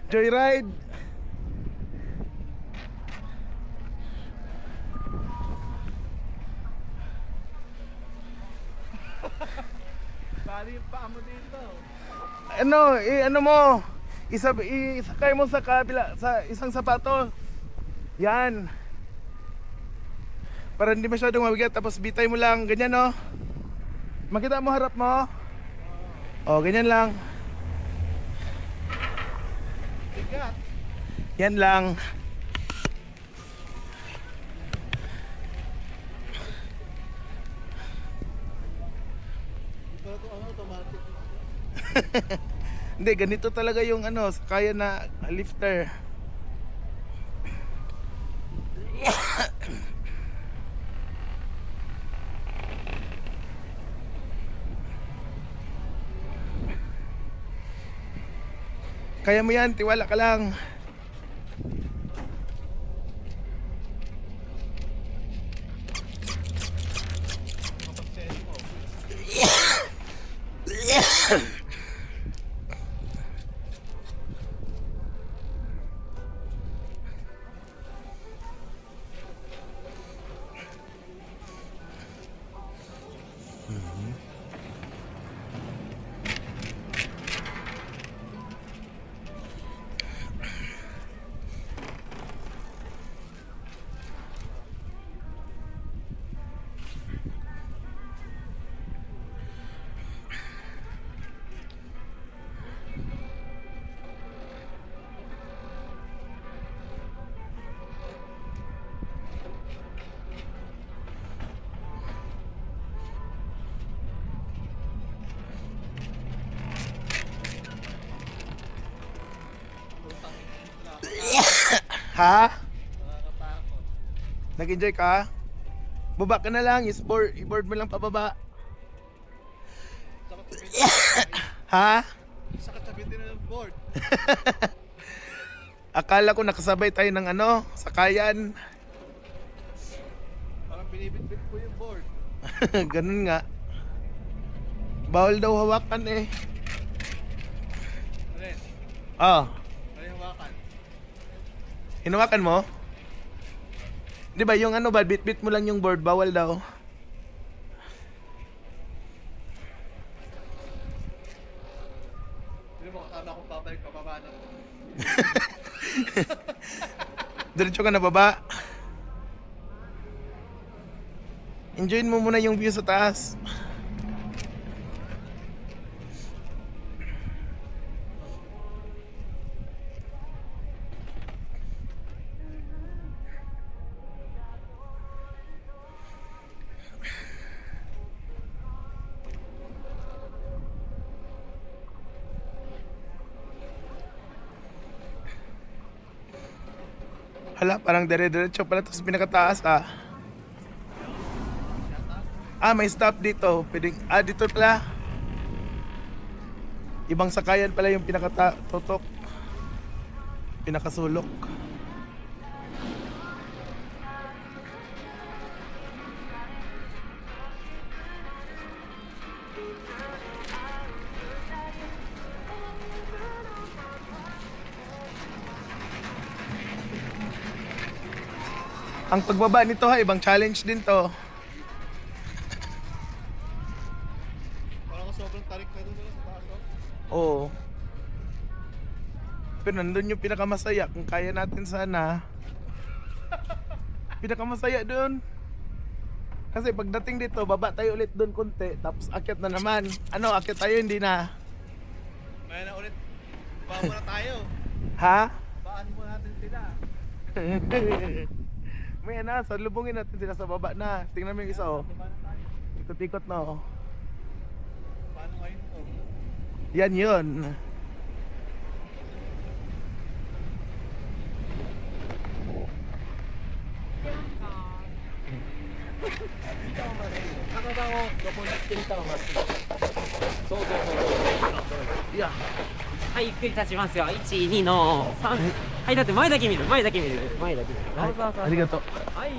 Joyride. Bali yung paa mo dito. Ano mo? Isakay mo sa kabila, sa isang sapato. Yan. Para hindi masyadong mabigat, tapos bitay mo lang, ganyan no. Makita mo harap mo? Oh, ganyan lang. Bigat. Yan lang. Ito ito ano, automatic. Hindi, ganito talaga yung kaya na lifter. Kaya mo yan, tiwala ka lang. Ha? Nakakatakot. Nag-enjoy ka? Baba ka na lang, i-board mo lang pababa. Sakit sa binti. Ha? Sakit sa binti na ng board. Akala ko nakasabay tayo ng sakayan. Parang binibit-bit ko yung board. Ganun nga. Bawal daw hawakan eh. Ren, Oh, ano yung hawakan? hinawakan mo? Di ba yung bit-bit mo lang yung board, bawal daw. Hindi mo kasama akong babalik pababa na. Diretso ka na baba. Enjoyin mo muna yung view sa taas. Hala, parang dire-diretso pala tapos pinakataas ah. Ah, may stop dito. Pwedeng, dito pala. Ibang sakayan pala yung pinakatutok. Pinakasulok. Ang pagbaba nito ha, ibang challenge din to. Parang sobrang tarik na doon sa taas. Oh. Oo. Pero nandun yung pinakamasaya. Kung kaya natin sana. Pinakamasaya dun. Kasi pagdating dito, baba tayo ulit dun konti. Tapos akyat na naman. Akyat tayo hindi na. Ngayon na ulit. Baba muna tayo. Ha? Baan mo natin sila. May salubungin natin sila sa baba na. Tingnan mo yung isa oh. Baba na tayo. Ikot-ikot na oh. Paano ngayon to? Yan yun. Yeah. はい、ゆっくり立ちますよ。1、2の3。はい、だって前だけ見る、前だけ見る、前だけ見る。そうそうそう。ありがとう。はい。